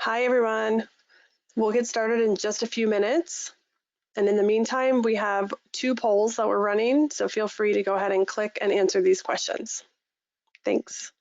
Hi, everyone. We'll get started in just a few minutes. And in the meantime, we have 2 polls that we're running, so feel free to go ahead and click and answer these questions. Thanks.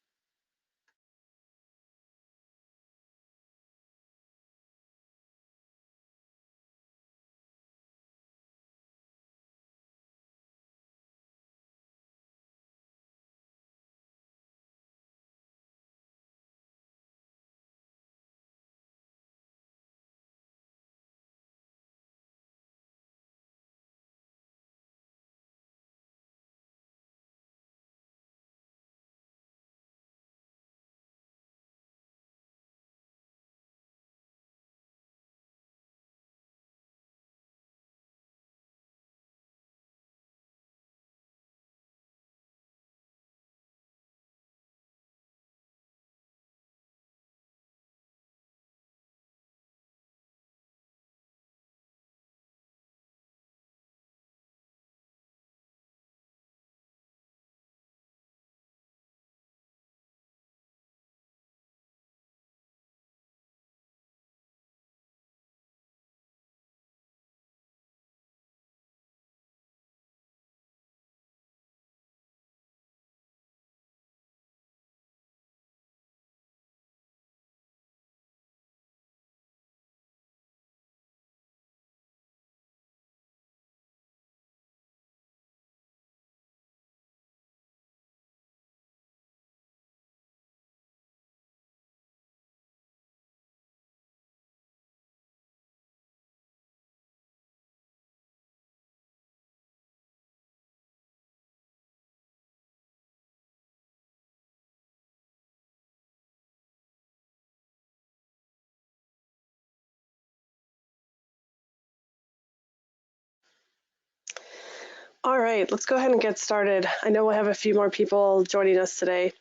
All right, let's go ahead and get started. I know we'll have a few more people joining us today.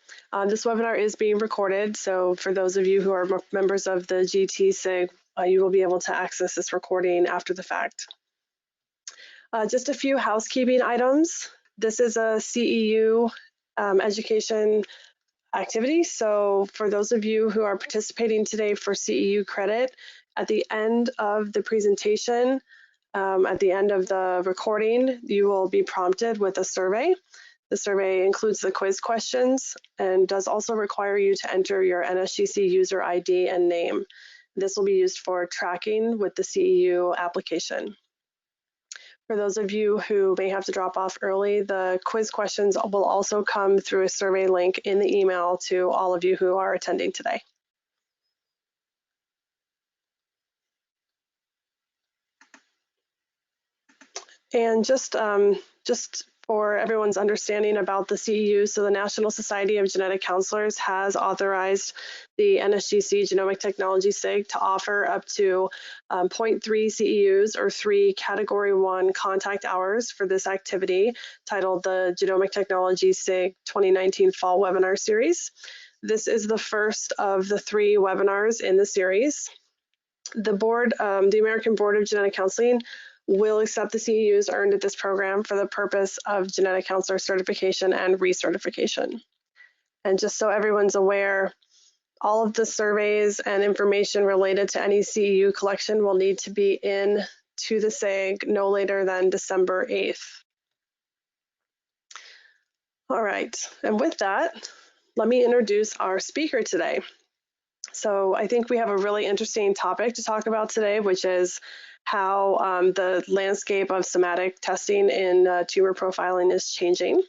This webinar is being recorded, so for those of you who are members of the GT SIG, you will be able to access this recording after the fact. Just a few housekeeping items. This is a CEU education activity. So for those of you who are participating today for CEU credit, at the end of the presentation, at the end of the recording, you will be prompted with a survey. The survey includes the quiz questions and does also require you to enter your NSGC user ID and name. This will be used for tracking with the CEU application. For those of you who may have to drop off early, the quiz questions will also come through a survey link in the email to all of you who are attending today. And just for everyone's understanding about the CEU, so the National Society of Genetic Counselors has authorized the NSGC Genomic Technology SIG to offer up to 0.3 CEUs or 3 Category 1 contact hours for this activity titled the Genomic Technology SIG 2019 Fall Webinar Series. This is the first of the 3 webinars in the series. The board, the American Board of Genetic Counseling, will accept the CEUs earned at this program for the purpose of genetic counselor certification and recertification. And just so everyone's aware, all of the surveys and information related to any CEU collection will need to be in to the SIG no later than December 8th. All right, and with that, let me introduce our speaker today. So I think we have a really interesting topic to talk about today, which is how the landscape of somatic testing in tumor profiling is changing.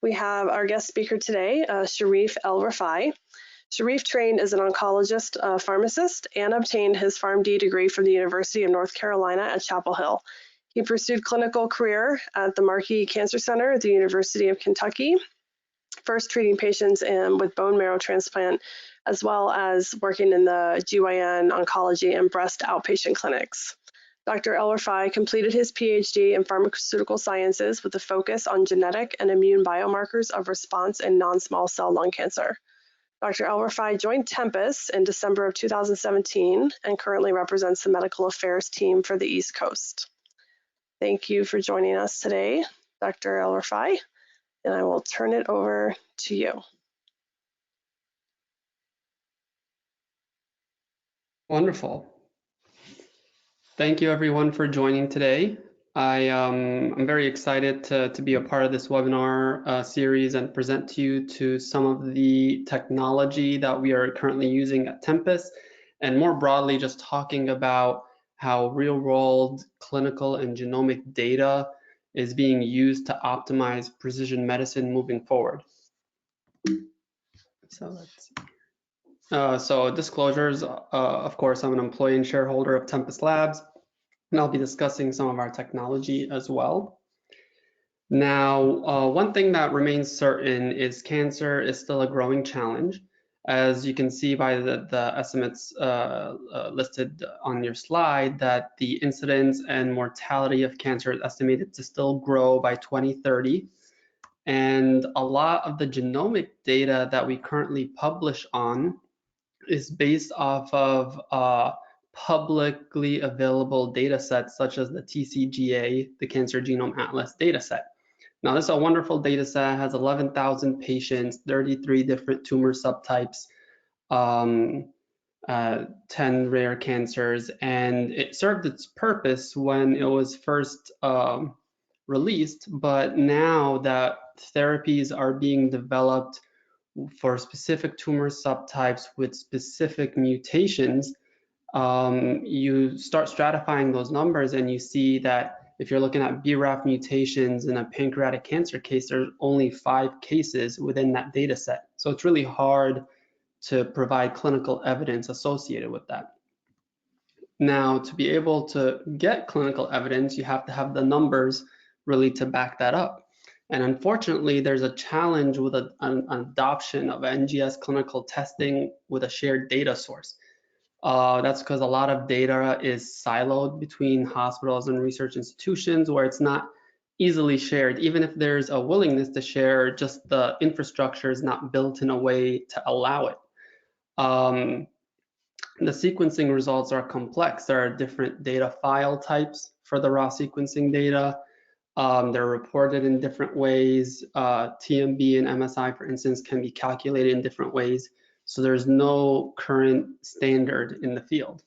We have our guest speaker today, Sharif El-Rafai. Sharif trained as an oncologist pharmacist and obtained his PharmD degree from the University of North Carolina at Chapel Hill. He pursued clinical career at the Markey Cancer Center at the University of Kentucky, first treating patients with bone marrow transplant, as well as working in the GYN, oncology, and breast outpatient clinics. Dr. El-Rafai completed his PhD in pharmaceutical sciences with a focus on genetic and immune biomarkers of response in non-small cell lung cancer. Dr. El-Rafai joined Tempus in December of 2017 and currently represents the medical affairs team for the East Coast. Thank you for joining us today, Dr. El-Rafai, and I will turn it over to you. Wonderful. Thank you everyone for joining today. I'm very excited to be a part of this webinar series and present to some of the technology that we are currently using at Tempus, and more broadly, just talking about how real-world clinical and genomic data is being used to optimize precision medicine moving forward. So let's so disclosures, of course, I'm an employee and shareholder of Tempus Labs, and I'll be discussing some of our technology as well. Now, one thing that remains certain is cancer is still a growing challenge. As you can see by the estimates listed on your slide, that the incidence and mortality of cancer is estimated to still grow by 2030. And a lot of the genomic data that we currently publish on is based off of publicly available data sets such as the TCGA, the Cancer Genome Atlas dataset. Now, this is a wonderful data set, has 11,000 patients, 33 different tumor subtypes, 10 rare cancers, and it served its purpose when it was first released, but now that therapies are being developed for specific tumor subtypes with specific mutations, you start stratifying those numbers and you see that if you're looking at BRAF mutations in a pancreatic cancer case, there's only 5 cases within that data set. So it's really hard to provide clinical evidence associated with that. Now, to be able to get clinical evidence, you have to have the numbers really to back that up. And unfortunately, there's a challenge with an adoption of NGS clinical testing with a shared data source. That's because a lot of data is siloed between hospitals and research institutions where it's not easily shared. Even if there's a willingness to share, just the infrastructure is not built in a way to allow it. The sequencing results are complex. There are different data file types for the raw sequencing data. They're reported in different ways. TMB and MSI, for instance, can be calculated in different ways. So there's no current standard in the field.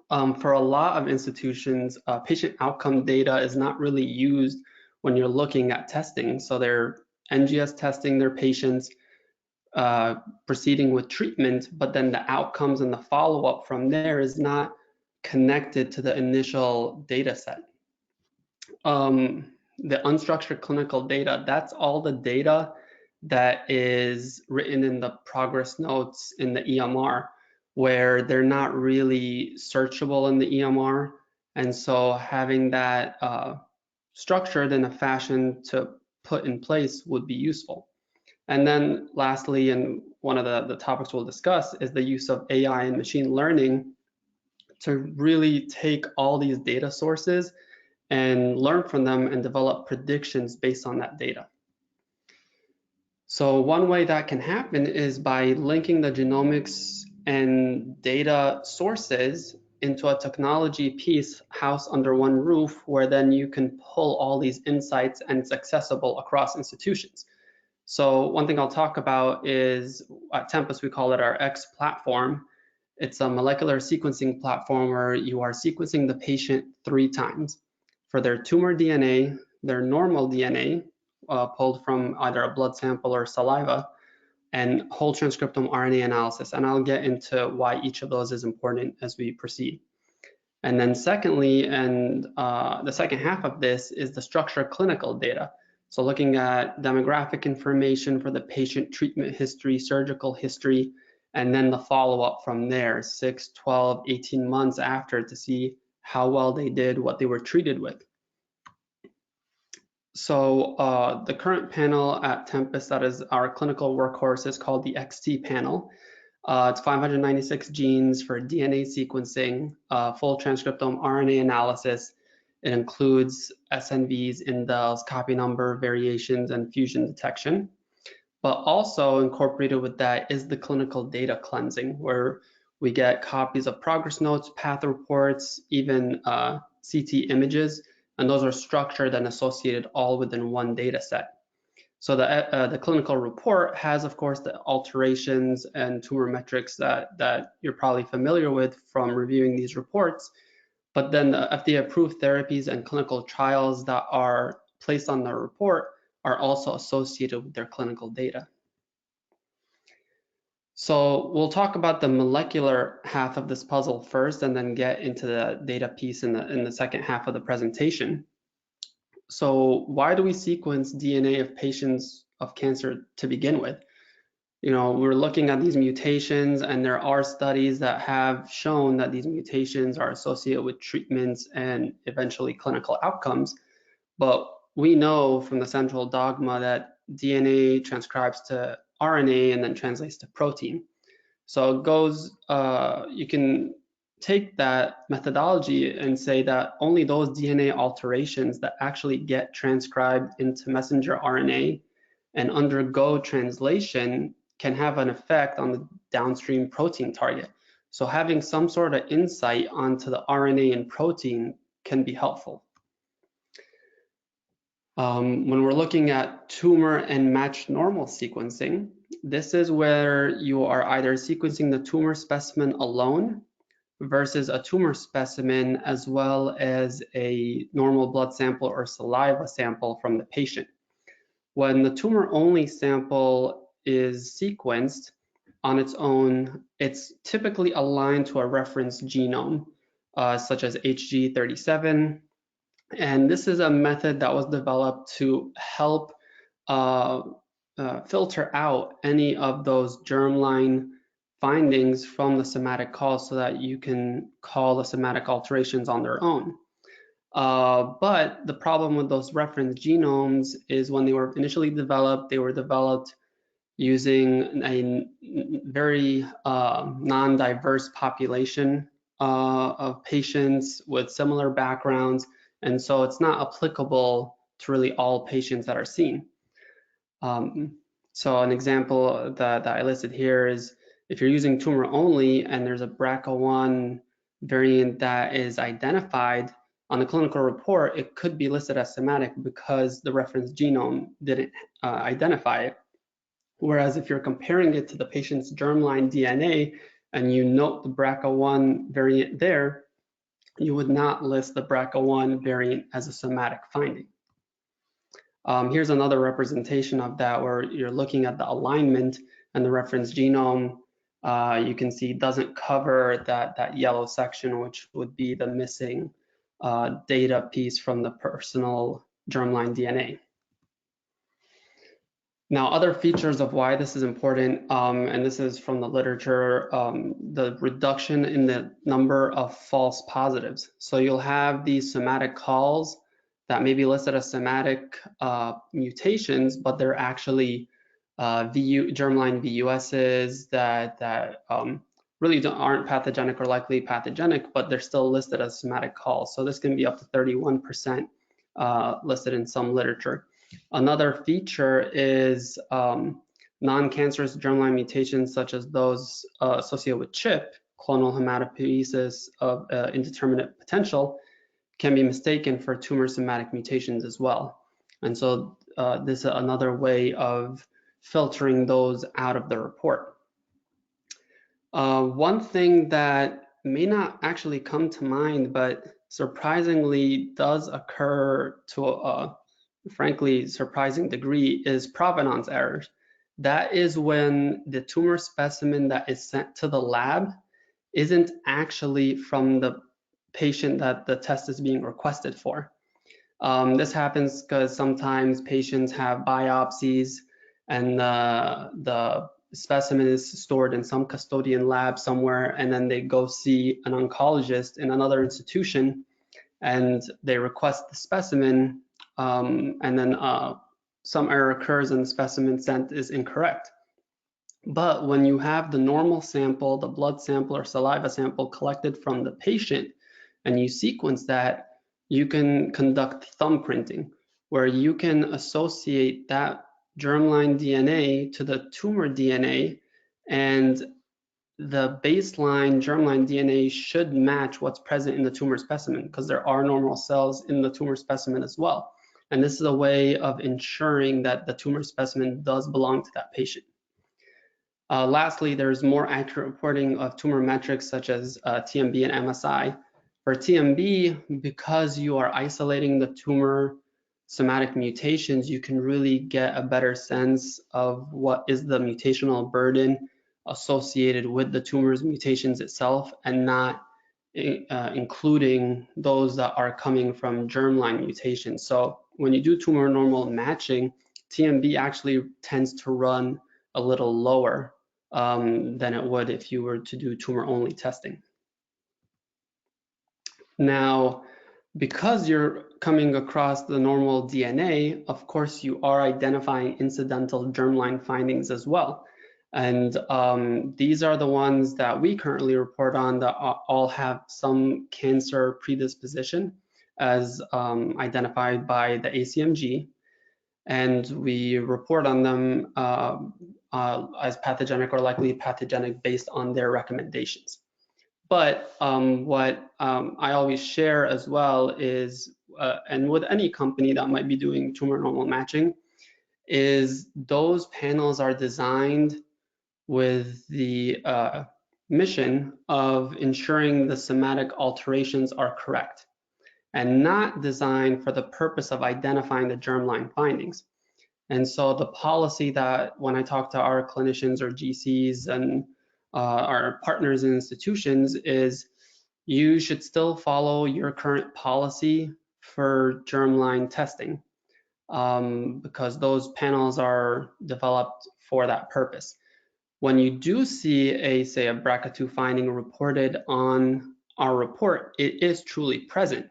For a lot of institutions, patient outcome data is not really used when you're looking at testing. So they're NGS testing their patients, proceeding with treatment, but then the outcomes and the follow-up from there is not connected to the initial data set. The unstructured clinical data, that's all the data that is written in the progress notes in the EMR, where they're not really searchable in the EMR. And so having that structured in a fashion to put in place would be useful. And then lastly, and one of the topics we'll discuss is the use of AI and machine learning to really take all these data sources and learn from them and develop predictions based on that data. So one way that can happen is by linking the genomics and data sources into a technology piece housed under one roof, where then you can pull all these insights and it's accessible across institutions. So one thing I'll talk about is at Tempus, we call it our X platform. It's a molecular sequencing platform where you are sequencing the patient 3 times for their tumor DNA, their normal DNA, pulled from either a blood sample or saliva, and whole transcriptome RNA analysis. And I'll get into why each of those is important as we proceed. And then secondly, and the second half of this is the structured clinical data. So looking at demographic information for the patient, treatment history, surgical history, and then the follow-up from there, 6, 12, 18 months after, to see how well they did, what they were treated with. So the current panel at Tempus, that is our clinical workhorse, is called the XT panel. It's 596 genes for DNA sequencing, full transcriptome RNA analysis. It includes SNVs, indels, copy number variations, and fusion detection. But also incorporated with that is the clinical data cleansing, where we get copies of progress notes, path reports, even CT images, and those are structured and associated all within one data set. So the clinical report has, of course, the alterations and tumor metrics that you're probably familiar with from reviewing these reports. But then the FDA-approved therapies and clinical trials that are placed on the report are also associated with their clinical data. So we'll talk about the molecular half of this puzzle first, and then get into the data piece in the second half of the presentation. So why do we sequence DNA of patients of cancer to begin with? We're looking at these mutations, and there are studies that have shown that these mutations are associated with treatments and eventually clinical outcomes. But we know from the central dogma that DNA transcribes to RNA and then translates to protein. So it goes, you can take that methodology and say that only those DNA alterations that actually get transcribed into messenger RNA and undergo translation can have an effect on the downstream protein target. So having some sort of insight onto the RNA and protein can be helpful. When we're looking at tumor and matched normal sequencing, this is where you are either sequencing the tumor specimen alone versus a tumor specimen as well as a normal blood sample or saliva sample from the patient. When the tumor-only sample is sequenced on its own, it's typically aligned to a reference genome, such as HG37. And this is a method that was developed to help filter out any of those germline findings from the somatic call so that you can call the somatic alterations on their own. But the problem with those reference genomes is when they were initially developed, they were developed using a very non-diverse population of patients with similar backgrounds. And so it's not applicable to really all patients that are seen. So an example that I listed here is if you're using tumor only and there's a BRCA1 variant that is identified on the clinical report, it could be listed as somatic because the reference genome didn't identify it. Whereas if you're comparing it to the patient's germline DNA and you note the BRCA1 variant there, you would not list the BRCA1 variant as a somatic finding. Here's another representation of that where you're looking at the alignment and the reference genome. You can see doesn't cover that yellow section, which would be the missing data piece from the personal germline DNA. Now, other features of why this is important, and this is from the literature, the reduction in the number of false positives. So you'll have these somatic calls that may be listed as somatic mutations, but they're actually germline VUSs that really aren't pathogenic or likely pathogenic, but they're still listed as somatic calls. So this can be up to 31% listed in some literature. Another feature is non-cancerous germline mutations such as those associated with CHIP, clonal hematopoiesis of indeterminate potential, can be mistaken for tumor somatic mutations as well. And so this is another way of filtering those out of the report. One thing that may not actually come to mind, but surprisingly does occur to a frankly surprising degree, is provenance errors. That is when the tumor specimen that is sent to the lab isn't actually from the patient that the test is being requested for. This happens because sometimes patients have biopsies and the specimen is stored in some custodian lab somewhere, and then they go see an oncologist in another institution and they request the specimen, and then some error occurs and the specimen sent is incorrect. But when you have the normal sample, the blood sample or saliva sample collected from the patient, and you sequence that, you can conduct thumbprinting, where you can associate that germline DNA to the tumor DNA, and the baseline germline DNA should match what's present in the tumor specimen because there are normal cells in the tumor specimen as well. And this is a way of ensuring that the tumor specimen does belong to that patient. Lastly, there's more accurate reporting of tumor metrics such as TMB and MSI. For TMB, because you are isolating the tumor somatic mutations, you can really get a better sense of what is the mutational burden associated with the tumor's mutations itself, and not including those that are coming from germline mutations. So when you do tumor normal matching, TMB actually tends to run a little lower than it would if you were to do tumor only testing. Now, because you're coming across the normal DNA, of course, you are identifying incidental germline findings as well. And these are the ones that we currently report on that all have some cancer predisposition as identified by the ACMG. And we report on them as pathogenic or likely pathogenic based on their recommendations. But what I always share as well is, and with any company that might be doing tumor normal matching, is those panels are designed with the mission of ensuring the somatic alterations are correct, and not designed for the purpose of identifying the germline findings. And so the policy that when I talk to our clinicians or GCs and our partners in institutions is you should still follow your current policy for germline testing because those panels are developed for that purpose. When you do see say a BRCA2 finding reported on our report, it is truly present.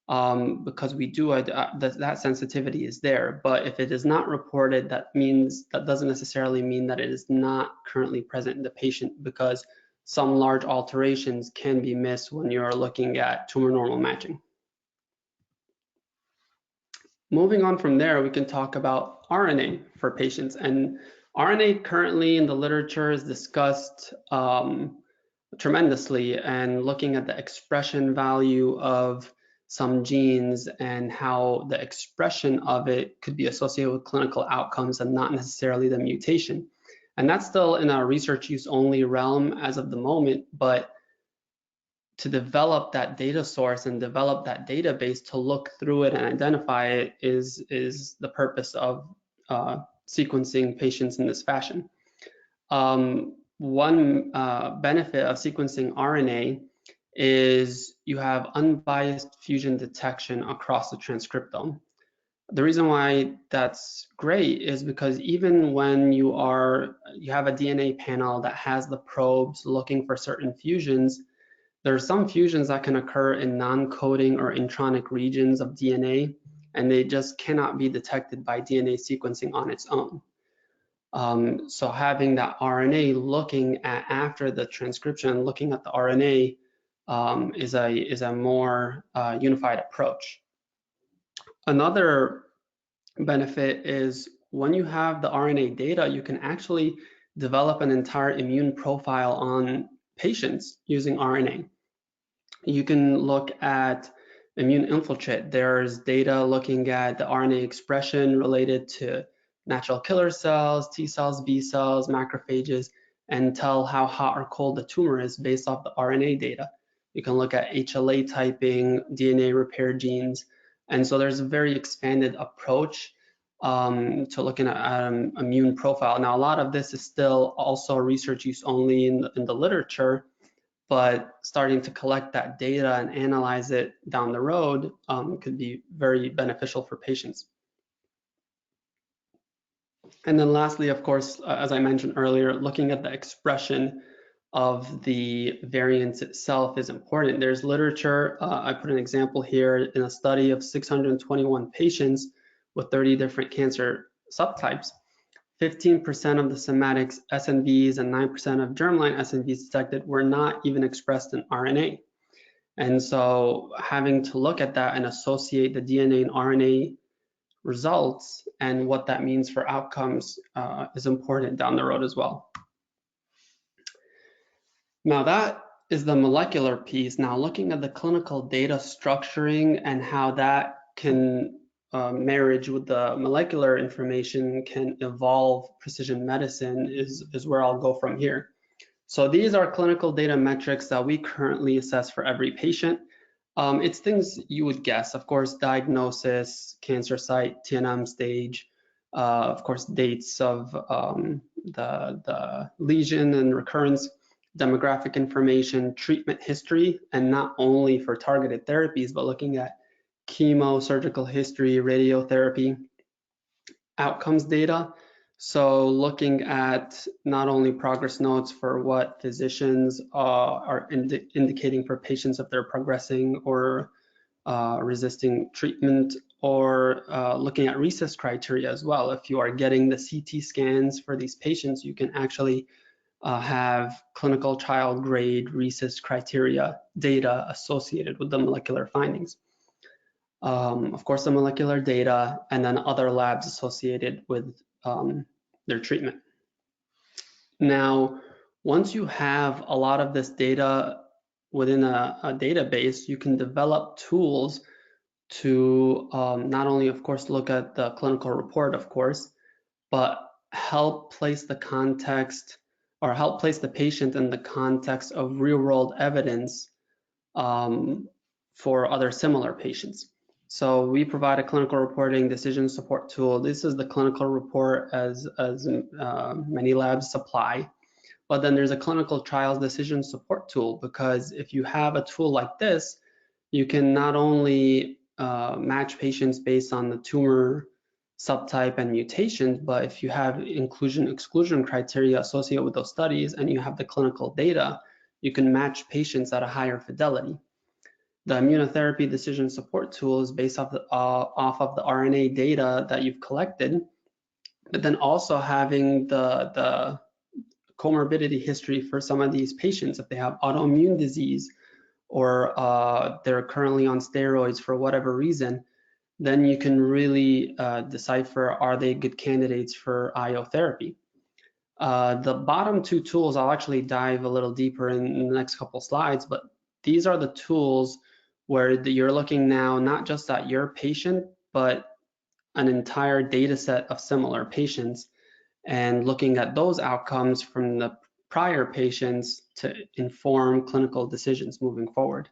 Because we do that sensitivity is there. But if it is not reported, that doesn't necessarily mean that it is not currently present in the patient, because some large alterations can be missed when you're looking at tumor normal matching. Moving on from there, we can talk about RNA for patients. And RNA currently in the literature is discussed tremendously, and looking at the expression value of some genes and how the expression of it could be associated with clinical outcomes and not necessarily the mutation. And that's still in a research use only realm as of the moment, but to develop that data source and develop that database to look through it and identify it is the purpose of sequencing patients in this fashion. One benefit of sequencing RNA is you have unbiased fusion detection across the transcriptome. The reason why that's great is because even when you have a DNA panel that has the probes looking for certain fusions, there are some fusions that can occur in non-coding or intronic regions of DNA, and they just cannot be detected by DNA sequencing on its own. So having that RNA looking at after the transcription, looking at the RNA is a more unified approach. Another benefit is when you have the RNA data, you can actually develop an entire immune profile on patients using RNA. You can look at immune infiltrate. There's data looking at the RNA expression related to natural killer cells, T cells, B cells, macrophages, and tell how hot or cold the tumor is based off the RNA data. You can look at HLA typing, DNA repair genes, and so there's a very expanded approach to looking at immune profile. Now, a lot of this is still also research use only in the literature, but starting to collect that data and analyze it down the road could be very beneficial for patients. And then lastly, of course, as I mentioned earlier, looking at the expression of the variants itself is important. There's literature, I put an example here in a study of 621 patients with 30 different cancer subtypes. 15% of the somatic SNVs and 9% of germline SNVs detected were not even expressed in RNA. And so having to look at that and associate the DNA and RNA results and what that means for outcomes is important down the road as well. Now that is the molecular piece. Now looking at the clinical data structuring and how that can marriage with the molecular information can evolve precision medicine is where I'll go from here. So these are clinical data metrics that we currently assess for every patient. It's things you would guess, of course, diagnosis, cancer site, TNM stage, of course, dates of the lesion and recurrence, demographic information, treatment history, and not only for targeted therapies, but looking at chemo, surgical history, radiotherapy, outcomes data. So looking at not only progress notes for what physicians are indicating for patients if they're progressing or resisting treatment, or looking at RECIST criteria as well. If you are getting the CT scans for these patients, you can actually have clinical trial grade RECIST criteria data associated with the molecular findings. Of course, the molecular data, and then other labs associated with their treatment. Now, once you have a lot of this data within a database, you can develop tools to not only, of course, look at the clinical report, of course, but help place the context or help place the patient in the context of real-world evidence for other similar patients. So we provide a clinical reporting decision support tool. This is the clinical report as many labs supply. But then there's a clinical trials decision support tool, because if you have a tool like this, you can not only match patients based on the tumor subtype and mutations, but if you have inclusion-exclusion criteria associated with those studies and you have the clinical data, you can match patients at a higher fidelity. The immunotherapy decision support tool is based off of the RNA data that you've collected, but then also having the comorbidity history for some of these patients. If they have autoimmune disease or they're currently on steroids for whatever reason, then you can really decipher, are they good candidates for IO therapy? The bottom two tools, I'll actually dive a little deeper in the next couple slides, but these are the tools where you're looking now not just at your patient, but an entire data set of similar patients and looking at those outcomes from the prior patients to inform clinical decisions moving forward.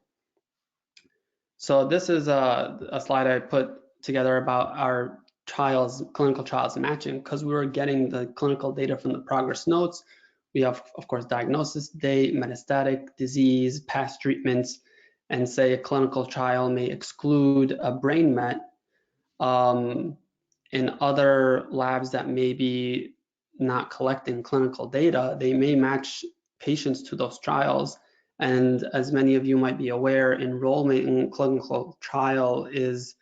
So this is a slide I put together about our clinical trials matching, because we were getting the clinical data from the progress notes. We have, of course, diagnosis date, metastatic disease, past treatments, and say a clinical trial may exclude a brain met. In other labs that may be not collecting clinical data, they may match patients to those trials. And as many of you might be aware, enrollment in clinical trial is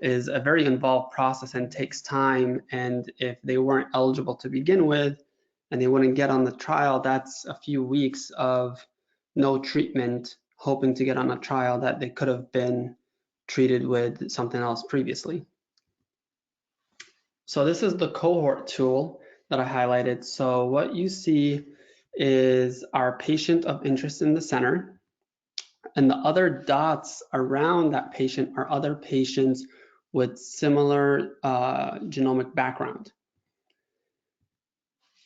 a very involved process and takes time. And if they weren't eligible to begin with and they wouldn't get on the trial, that's a few weeks of no treatment, hoping to get on a trial that they could have been treated with something else previously. So this is the cohort tool that I highlighted. So what you see is our patient of interest in the center, and the other dots around that patient are other patients with similar genomic background.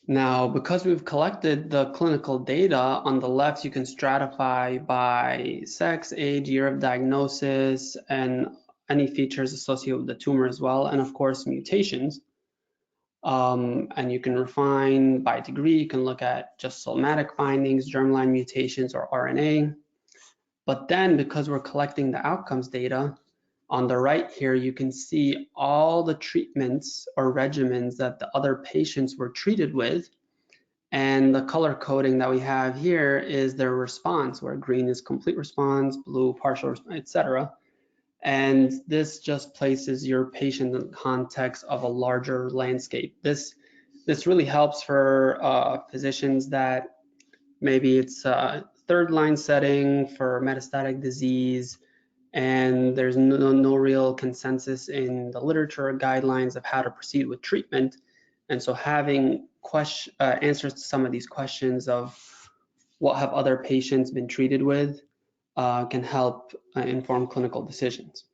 Now, because we've collected the clinical data, on the left you can stratify by sex, age, year of diagnosis, and any features associated with the tumor as well, and of course mutations. And you can refine by degree. You can look at just somatic findings, germline mutations, or RNA. But then, because we're collecting the outcomes data, on the right here, you can see all the treatments or regimens that the other patients were treated with. And the color coding that we have here is their response, where green is complete response, blue partial response, etc. And this just places your patient in the context of a larger landscape. This really helps for physicians that maybe it's a third line setting for metastatic disease, and there's no real consensus in the literature or guidelines of how to proceed with treatment. And so having answers to some of these questions of what have other patients been treated with can help inform clinical decisions.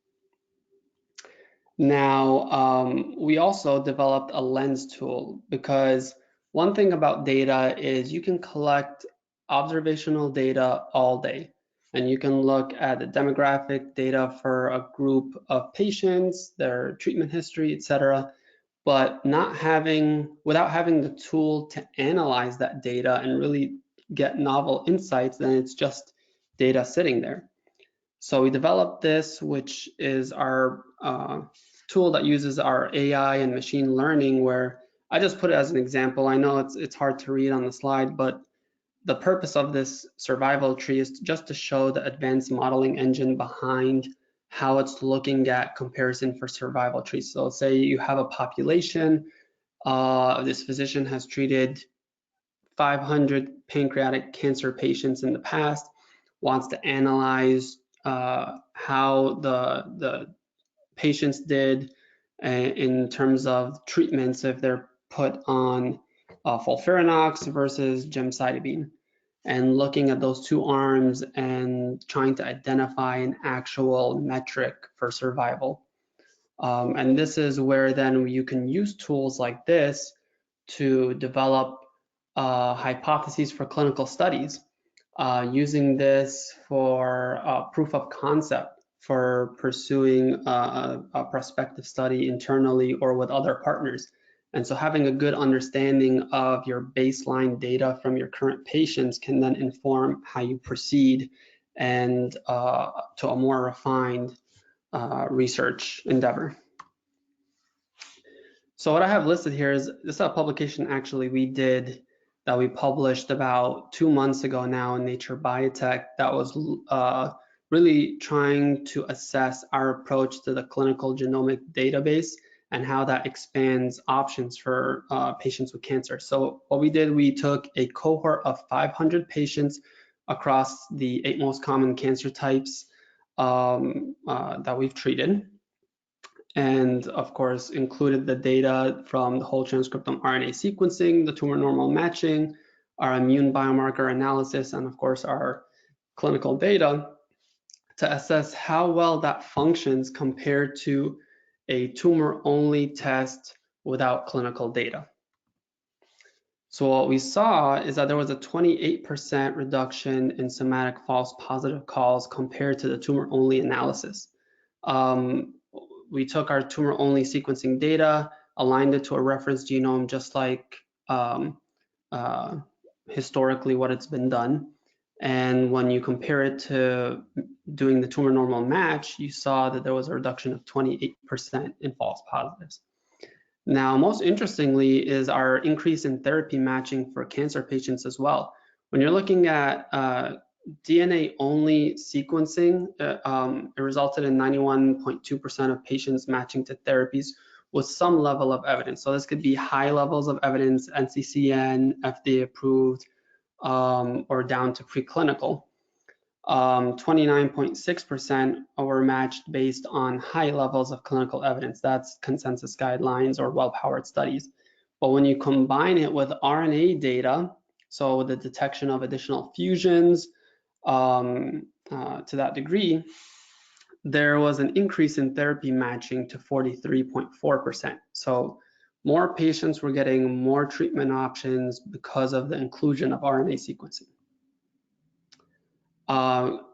Now, we also developed a lens tool because one thing about data is you can collect observational data all day, and you can look at the demographic data for a group of patients, their treatment history, etc. But without having the tool to analyze that data and really get novel insights, then it's just data sitting there. So we developed this, which is our tool that uses our AI and machine learning, where I just put it as an example. I know it's hard to read on the slide, but the purpose of this survival tree is just to show the advanced modeling engine behind how it's looking at comparison for survival trees. So say you have a population, this physician has treated 500 pancreatic cancer patients in the past, wants to analyze how the patients did in terms of treatments if they're put on FOLFIRINOX versus gemcitabine, and looking at those two arms and trying to identify an actual metric for survival. And this is where then you can use tools like this to develop hypotheses for clinical studies, using this for proof of concept for pursuing a prospective study internally or with other partners. And so having a good understanding of your baseline data from your current patients can then inform how you proceed and to a more refined research endeavor. So what I have listed here is this is a publication actually we did that we published about 2 months ago now in Nature Biotech that was really trying to assess our approach to the clinical genomic database and how that expands options for patients with cancer. So what we did, we took a cohort of 500 patients across the 8 most common cancer types that we've treated, and of course included the data from the whole transcriptome RNA sequencing, the tumor normal matching, our immune biomarker analysis, and of course our clinical data to assess how well that functions compared to a tumor-only test without clinical data. So what we saw is that there was a 28% reduction in somatic false positive calls compared to the tumor-only analysis. We took our tumor-only sequencing data, aligned it to a reference genome, just like historically what it's been done. And when you compare it to doing the tumor normal match, you saw that there was a reduction of 28% in false positives. Now, most interestingly is our increase in therapy matching for cancer patients as well. When you're looking at DNA-only sequencing, it resulted in 91.2% of patients matching to therapies with some level of evidence. So this could be high levels of evidence, NCCN, FDA approved, or down to preclinical. 29.6% were matched based on high levels of clinical evidence. That's consensus guidelines or well-powered studies. But when you combine it with RNA data, so the detection of additional fusions, to that degree, there was an increase in therapy matching to 43.4%. So more patients were getting more treatment options because of the inclusion of RNA sequencing.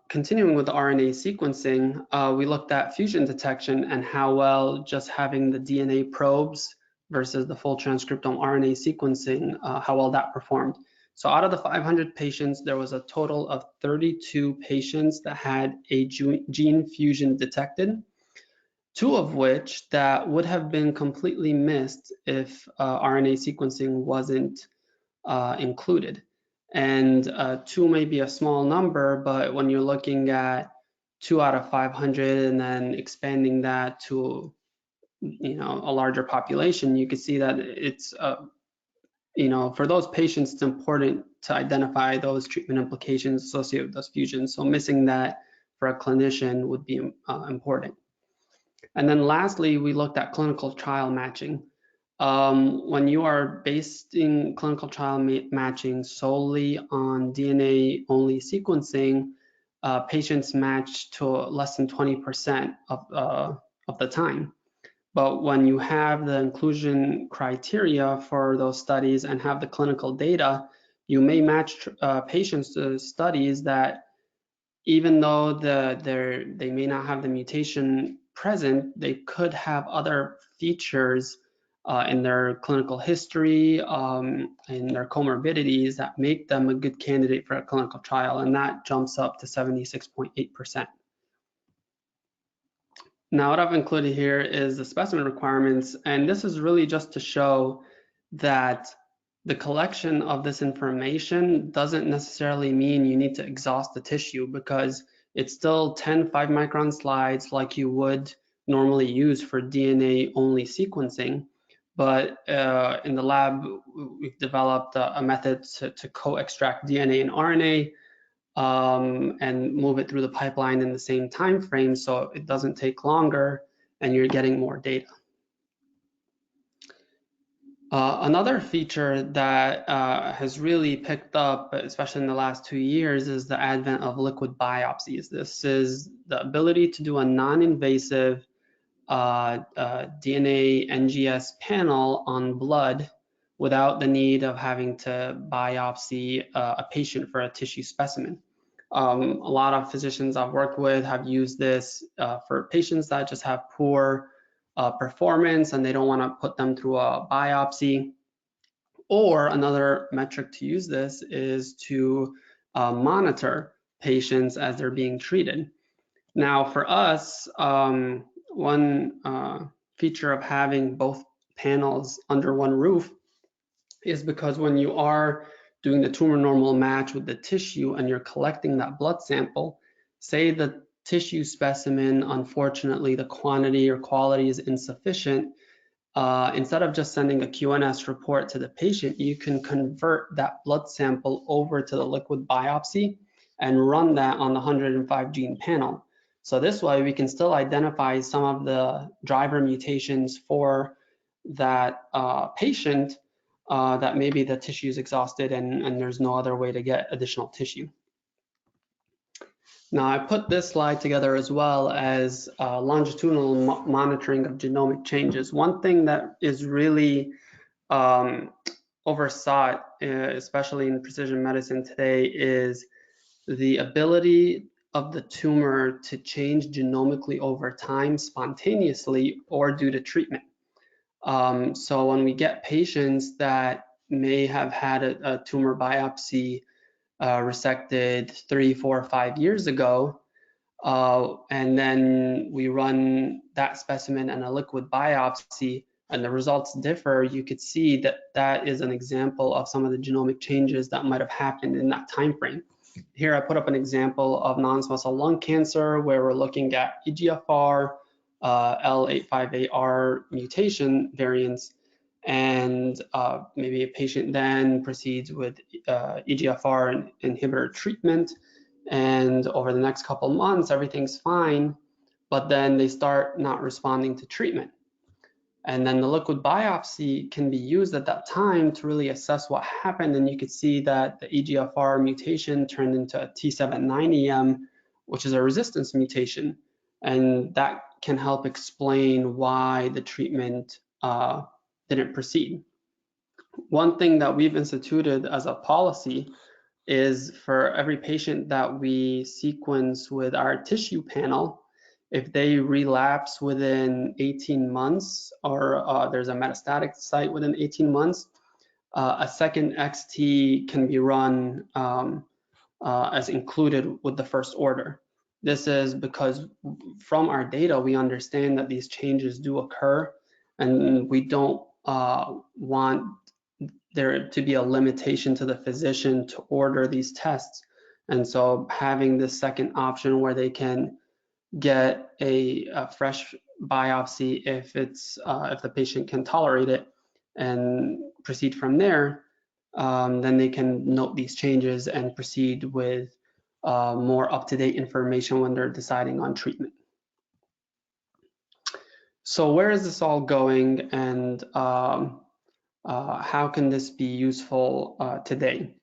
Continuing with the RNA sequencing, we looked at fusion detection and how well just having the DNA probes versus the full transcriptome RNA sequencing, how well that performed. So out of the 500 patients, there was a total of 32 patients that had a gene fusion detected, 2 of which that would have been completely missed if RNA sequencing wasn't included. And 2 may be a small number, but when you're looking at 2 out of 500 and then expanding that to a larger population, you can see that it's for those patients, it's important to identify those treatment implications associated with those fusions. So missing that for a clinician would be important. And then lastly, we looked at clinical trial matching. When you are basing clinical trial matching solely on DNA-only sequencing, patients match to less than 20% of the time. But when you have the inclusion criteria for those studies and have the clinical data, you may match patients to studies that, even though they may not have the mutation present, they could have other features in their clinical history, in their comorbidities that make them a good candidate for a clinical trial, and that jumps up to 76.8%. Now, what I've included here is the specimen requirements, and this is really just to show that the collection of this information doesn't necessarily mean you need to exhaust the tissue, because it's still 10 5-micron slides like you would normally use for DNA-only sequencing. But in the lab, we've developed a method to co-extract DNA and RNA and move it through the pipeline in the same time frame, so it doesn't take longer and you're getting more data. Another feature that has really picked up, especially in the last 2 years, is the advent of liquid biopsies. This is the ability to do a non-invasive DNA NGS panel on blood without the need of having to biopsy a patient for a tissue specimen. A lot of physicians I've worked with have used this for patients that just have poor performance and they don't want to put them through a biopsy. Or another metric to use this is to monitor patients as they're being treated. Now, for us, one feature of having both panels under one roof is because when you are doing the tumor normal match with the tissue and you're collecting that blood sample, say the tissue specimen, unfortunately, the quantity or quality is insufficient, instead of just sending a QNS report to the patient, you can convert that blood sample over to the liquid biopsy and run that on the 105 gene panel. So this way we can still identify some of the driver mutations for that patient that maybe the tissue is exhausted and there's no other way to get additional tissue. Now, I put this slide together as well as longitudinal monitoring of genomic changes. One thing that is really oversought, especially in precision medicine today, is the ability of the tumor to change genomically over time spontaneously or due to treatment. So when we get patients that may have had a tumor biopsy resected 3, 4, 5 years ago, and then we run that specimen and a liquid biopsy and the results differ, you could see that that is an example of some of the genomic changes that might have happened in that time frame. Here I put up an example of non-small cell lung cancer where we're looking at EGFR, L858R mutation variants, and maybe a patient then proceeds with EGFR inhibitor treatment, and over the next couple months everything's fine, but then they start not responding to treatment. And then the liquid biopsy can be used at that time to really assess what happened, and you could see that the EGFR mutation turned into a T790M, which is a resistance mutation, and that can help explain why the treatment didn't proceed. One thing that we've instituted as a policy is for every patient that we sequence with our tissue panel, if they relapse within 18 months or there's a metastatic site within 18 months, a second XT can be run as included with the first order. This is because from our data, we understand that these changes do occur, and we don't want there to be a limitation to the physician to order these tests. And so having this second option where they can get a fresh biopsy if the patient can tolerate it and proceed from there, then they can note these changes and proceed with more up-to-date information when they're deciding on treatment. So where is this all going, and how can this be useful today?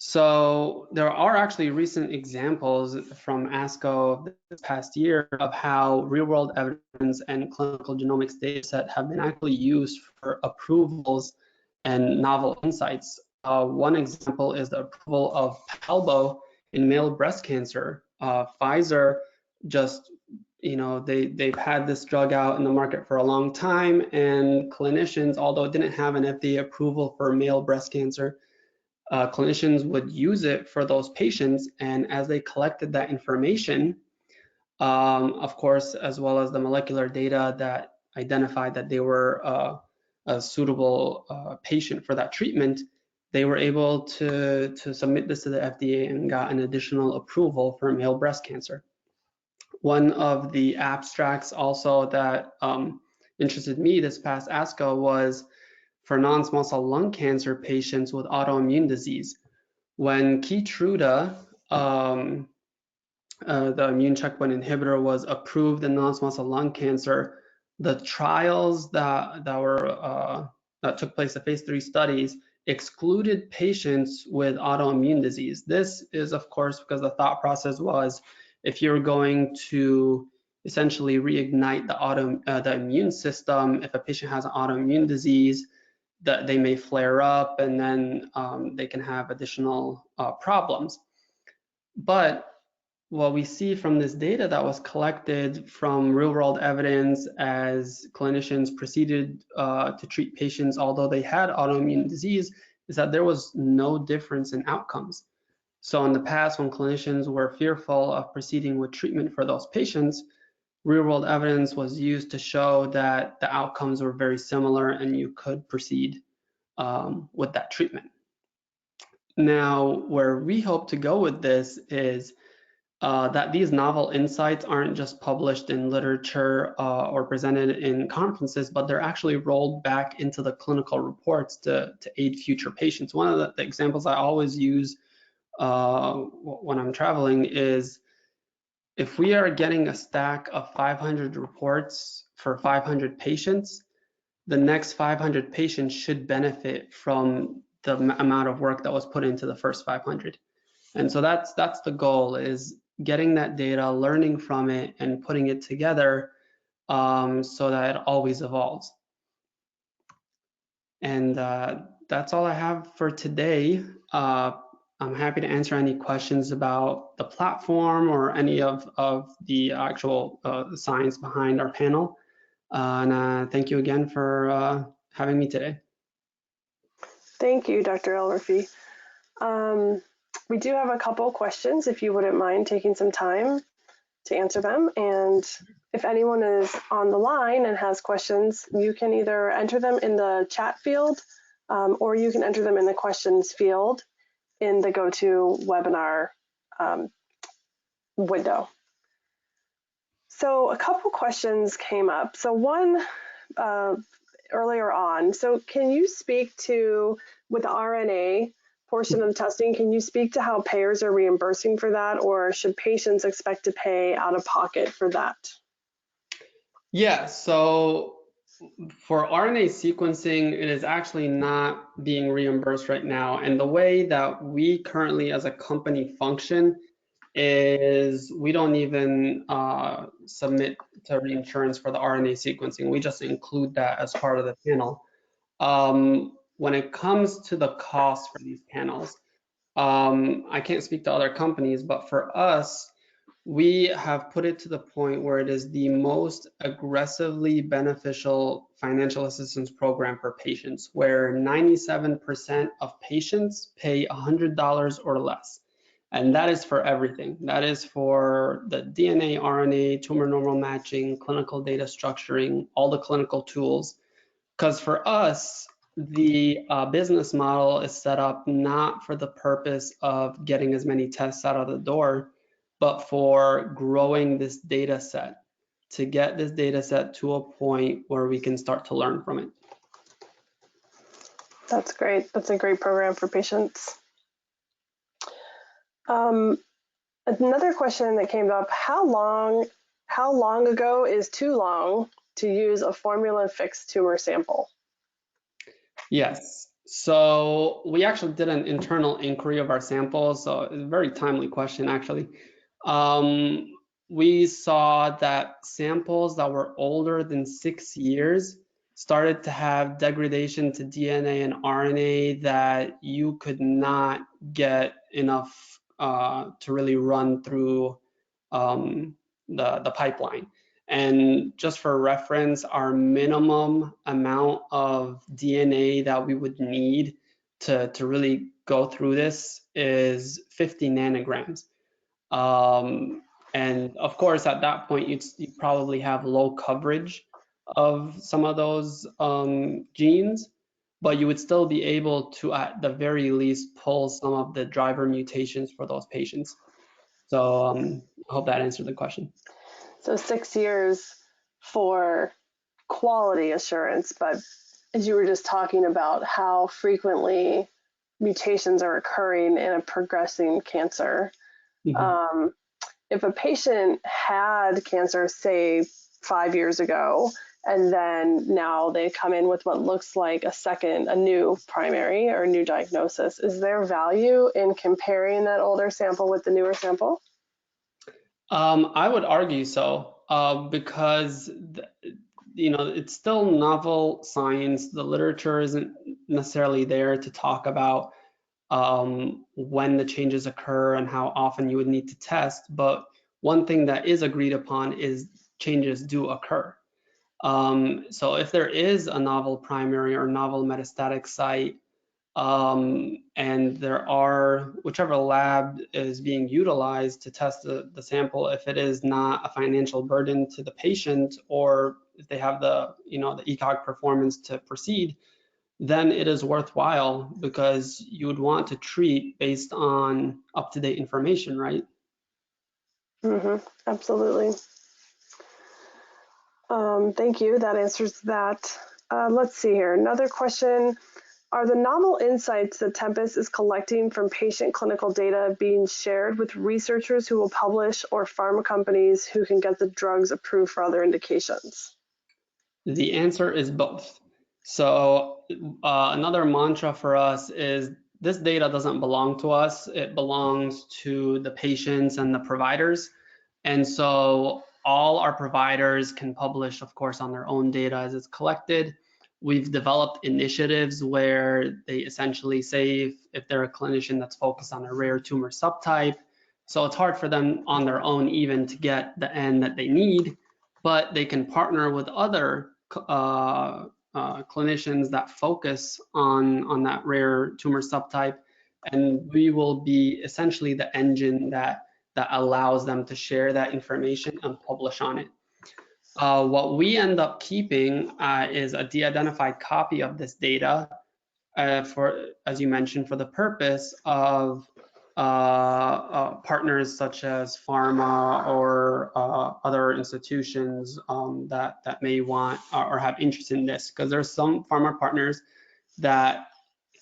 So there are actually recent examples from ASCO this past year of how real-world evidence and clinical genomics data set have been actually used for approvals and novel insights. One example is the approval of Palbo in male breast cancer. Pfizer just, they've had this drug out in the market for a long time, and clinicians, although it didn't have an FDA approval for male breast cancer, clinicians would use it for those patients. And as they collected that information, of course, as well as the molecular data that identified that they were a suitable patient for that treatment, they were able to submit this to the FDA and got an additional approval for male breast cancer. One of the abstracts also that interested me this past ASCO was for non-small cell lung cancer patients with autoimmune disease. When Keytruda, the immune checkpoint inhibitor, was approved in non-small cell lung cancer, the trials that took place, the phase 3 studies, excluded patients with autoimmune disease. This is, of course, because the thought process was, if you're going to essentially reignite the immune system, if a patient has an autoimmune disease, that they may flare up, and then they can have additional problems. But what we see from this data that was collected from real-world evidence as clinicians proceeded to treat patients, although they had autoimmune disease, is that there was no difference in outcomes. So in the past, when clinicians were fearful of proceeding with treatment for those patients, real-world evidence was used to show that the outcomes were very similar and you could proceed with that treatment. Now, where we hope to go with this is that these novel insights aren't just published in literature or presented in conferences, but they're actually rolled back into the clinical reports to aid future patients. One of the examples I always use when I'm traveling is, if we are getting a stack of 500 reports for 500 patients, the next 500 patients should benefit from the amount of work that was put into the first 500. And so that's the goal, is getting that data, learning from it, and putting it together so that it always evolves. And that's all I have for today. I'm happy to answer any questions about the platform or any of the actual science behind our panel. And thank you again for having me today. Thank you, Dr. El-Rafie. We do have a couple questions, if you wouldn't mind taking some time to answer them. And if anyone is on the line and has questions, you can either enter them in the chat field or you can enter them in the questions field in the GoToWebinar window. So a couple questions came up. So one earlier on, so can you speak to, with the RNA portion of the testing, can you speak to how payers are reimbursing for that, or should patients expect to pay out of pocket for that? Yeah, so for RNA sequencing, it is actually not being reimbursed right now. And the way that we currently as a company function is we don't even submit to reinsurance for the RNA sequencing. We just include that as part of the panel. When it comes to the cost for these panels, I can't speak to other companies, but for us, we have put it to the point where it is the most aggressively beneficial financial assistance program for patients, where 97% of patients pay $100 or less. And that is for everything. That is for the DNA, RNA, tumor normal matching, clinical data structuring, all the clinical tools. Because for us, the business model is set up not for the purpose of getting as many tests out of the door, but for growing this data set, to get this data set to a point where we can start to learn from it. That's great. That's a great program for patients. Another question that came up, how long ago is too long to use a formula fixed tumor sample? Yes. So we actually did an internal inquiry of our samples, so it's a very timely question actually. Um, we saw that samples that were older than 6 years started to have degradation to DNA and RNA that you could not get enough to really run through the pipeline. And just for reference, our minimum amount of DNA that we would need to really go through this is 50 nanograms. And of course, at that point, you probably have low coverage of some of those genes, but you would still be able to, at the very least, pull some of the driver mutations for those patients. So I hope that answered the question. So 6 years for quality assurance, but as you were just talking about how frequently mutations are occurring in a progressing cancer. Mhm. Um, if a patient had cancer, say 5 years ago, and then now they come in with what looks like a new primary or new diagnosis, is there value in comparing that older sample with the newer sample? I would argue so, because it's still novel science. The literature isn't necessarily there to talk about when the changes occur and how often you would need to test. But one thing that is agreed upon is changes do occur. So if there is a novel primary or novel metastatic site, and there are whichever lab is being utilized to test the sample, if it is not a financial burden to the patient, or if they have the ECOG performance to proceed, then it is worthwhile because you would want to treat based on up-to-date information, right? Absolutely. Thank you. That answers that. Let's see here. Another question. Are the novel insights that Tempus is collecting from patient clinical data being shared with researchers who will publish or pharma companies who can get the drugs approved for other indications? The answer is both. So another mantra for us is this data doesn't belong to us. It belongs to the patients and the providers. And so all our providers can publish, of course, on their own data as it's collected. We've developed initiatives where they essentially say if they're a clinician that's focused on a rare tumor subtype, so it's hard for them on their own even to get the N that they need, but they can partner with other clinicians that focus on that rare tumor subtype, and we will be essentially the engine that allows them to share that information and publish on it. What we end up keeping is a de-identified copy of this data for, as you mentioned, for the purpose of partners such as pharma or other institutions that may want or have interest in this. Because there's some pharma partners that,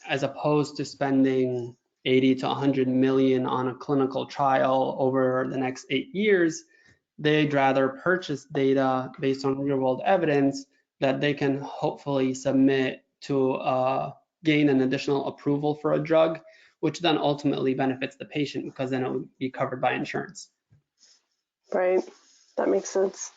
as opposed to spending 80 to 100 million on a clinical trial over the next 8 years, they'd rather purchase data based on real world evidence that they can hopefully submit to gain an additional approval for a drug, which then ultimately benefits the patient because then it would be covered by insurance. Right. That makes sense.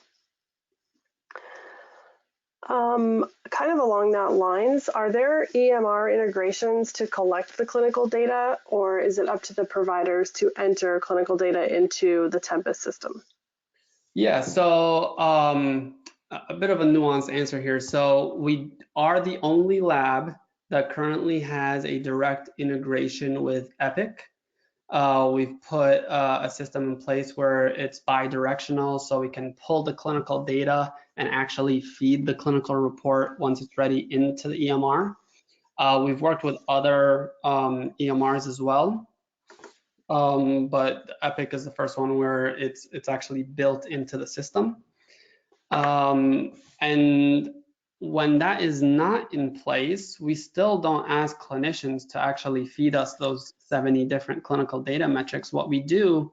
Kind of along that lines, are there EMR integrations to collect the clinical data, or is it up to the providers to enter clinical data into the Tempus system? Yeah, so a bit of a nuanced answer here. So we are the only lab that currently has a direct integration with Epic. We've put a system in place where it's bi-directional, so we can pull the clinical data and actually feed the clinical report once it's ready into the EMR. We've worked with other EMRs as well, but Epic is the first one where it's actually built into the system. And when that is not in place, we still don't ask clinicians to actually feed us those 70 different clinical data metrics. What we do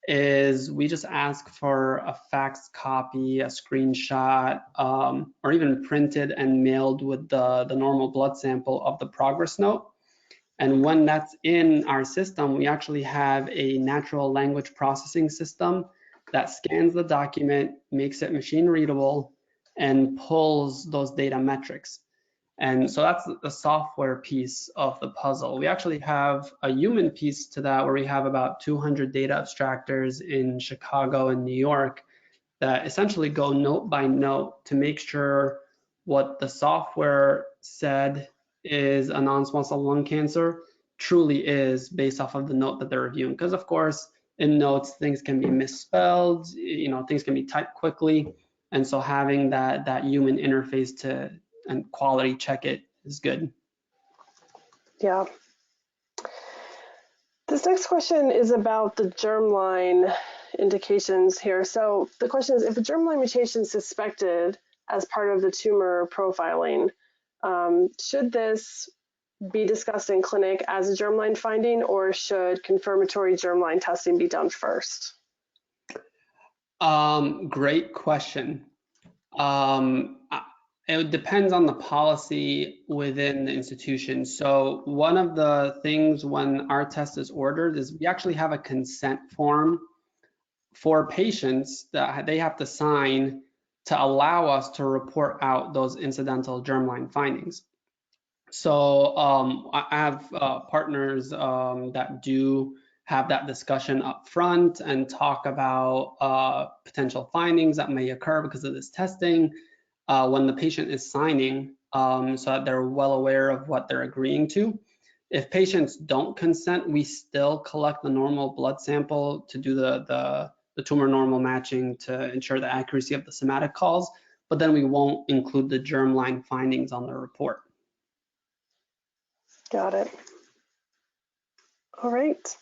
is we just ask for a faxed copy, a screenshot, or even printed and mailed with the normal blood sample of the progress note. And when that's in our system, we actually have a natural language processing system that scans the document, makes it machine readable, and pulls those data metrics. And so that's the software piece of the puzzle. We actually have a human piece to that where we have about 200 data abstractors in Chicago and New York that essentially go note by note to make sure what the software said is a non-small cell lung cancer truly is based off of the note that they're reviewing. Because of course, in notes, things can be misspelled, things can be typed quickly. And so having that human interface to and quality check it is good. Yeah. This next question is about the germline indications here. So the question is, if a germline mutation is suspected as part of the tumor profiling, should this be discussed in clinic as a germline finding, or should confirmatory germline testing be done first? Great question. It depends on the policy within the institution. So one of the things when our test is ordered is we actually have a consent form for patients that they have to sign to allow us to report out those incidental germline findings. So I have partners that do have that discussion up front and talk about potential findings that may occur because of this testing when the patient is signing, so that they're well aware of what they're agreeing to. If patients don't consent, we still collect the normal blood sample to do the tumor normal matching to ensure the accuracy of the somatic calls, but then we won't include the germline findings on the report. Got it. All right.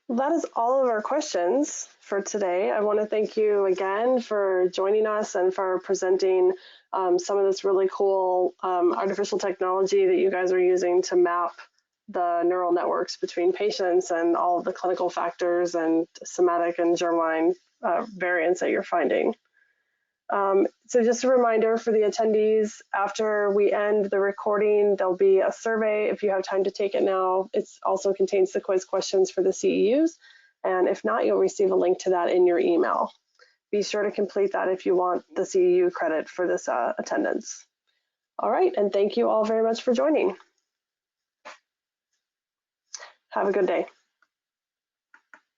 Well, that is all of our questions for today. I want to thank you again for joining us and for presenting some of this really cool artificial technology that you guys are using to map the neural networks between patients and all of the clinical factors and somatic and germline variants that you're finding. So just a reminder for the attendees, after we end the recording, there'll be a survey if you have time to take it now. It also contains the quiz questions for the CEUs. And if not, you'll receive a link to that in your email. Be sure to complete that if you want the CEU credit for this attendance. All right, and thank you all very much for joining. Have a good day.